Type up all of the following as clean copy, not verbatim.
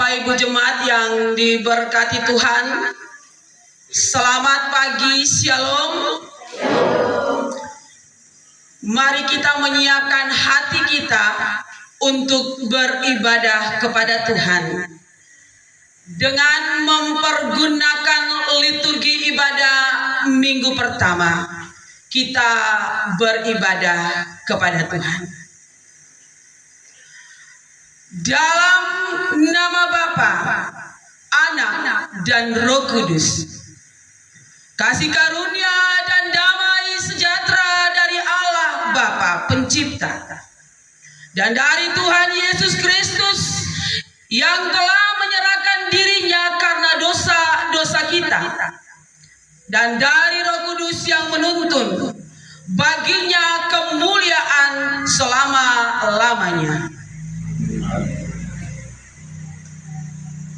Bapak Ibu jemaat yang diberkati Tuhan, selamat pagi, shalom. Mari kita menyiapkan hati kita untuk beribadah kepada Tuhan dengan mempergunakan liturgi ibadah minggu pertama. Kita beribadah kepada Tuhan dalam nama Bapa, Anak, dan Roh Kudus. Kasih karunia dan damai sejahtera dari Allah Bapa Pencipta dan dari Tuhan Yesus Kristus yang telah menyerahkan dirinya karena dosa-dosa kita, dan dari Roh Kudus yang menuntun baginya kemuliaan selama-lamanya.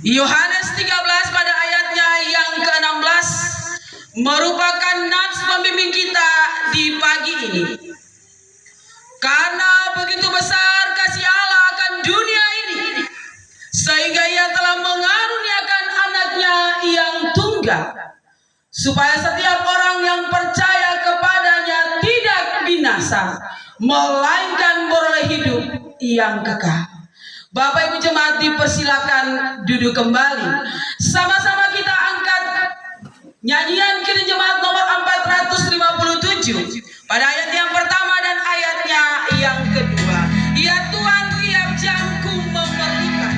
Yohanes 13 pada ayatnya yang ke-16 merupakan nats pembimbing kita di pagi ini. Karena begitu besar kasih Allah akan dunia ini, sehingga Ia telah mengaruniakan anaknya yang tunggal, supaya setiap orang yang percaya kepadanya tidak binasa, melainkan beroleh hidup yang kekal. Bapak Ibu jemaat dipersilakan duduk kembali. Sama-sama kita angkat nyanyian Kidung Jemaat nomor 457 pada ayat yang pertama dan ayatnya yang kedua. Ya Tuhan, tiap jamku memerlukan.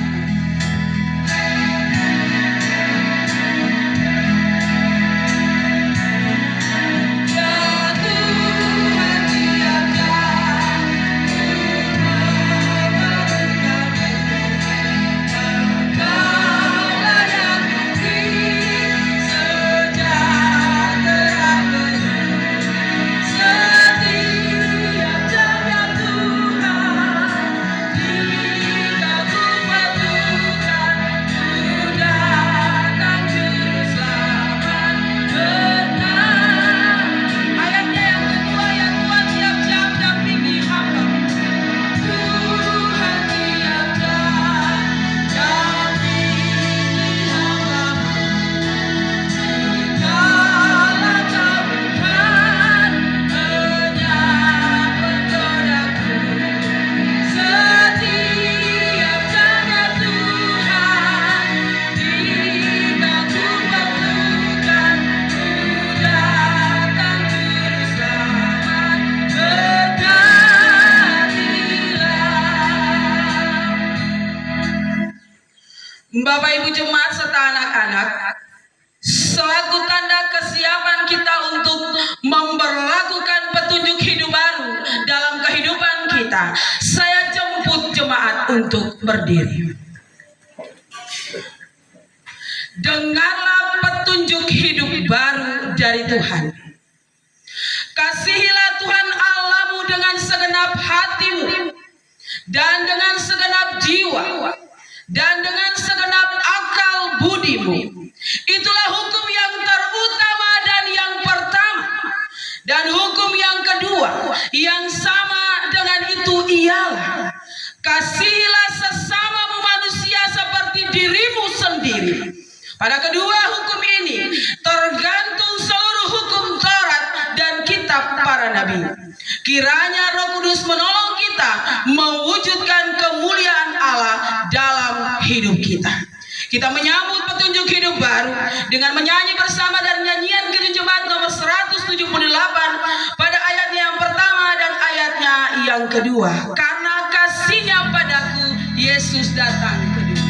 Bapak Ibu jemaat serta anak-anak, selaku tanda kesiapan kita untuk memberlakukan petunjuk hidup baru dalam kehidupan kita, saya jemput jemaat untuk berdiri. Dengarlah petunjuk hidup baru dari Tuhan. Kasihilah Tuhan Allahmu dengan segenap hatimu dan dengan segenap jiwa dan dengan segenap akal budimu. Itulah hukum yang terutama dan yang pertama. Dan hukum yang kedua yang sama dengan itu ialah kasihilah sesamamu manusia seperti dirimu sendiri. Pada kedua hukum ini tergantung seluruh hukum Taurat dan kitab para nabi. Kiranya Roh Kudus menolong kita mewujudkan kemuliaan Allah dalam hidup kita. Kita menyambut petunjuk hidup baru dengan menyanyi bersama dan nyanyian Kidung Jemaat nomor 178 pada ayatnya yang pertama dan ayatnya yang kedua. Karena kasih-Nya padaku, Yesus datang ke dunia.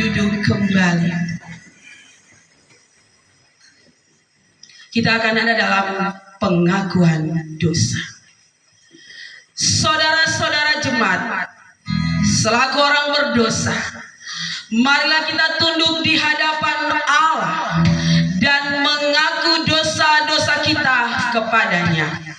duduk kembali. Kita akan ada dalam pengakuan dosa. Saudara-saudara jemaat, selaku orang berdosa, marilah kita tunduk di hadapan Allah dan mengaku dosa-dosa kita kepadanya.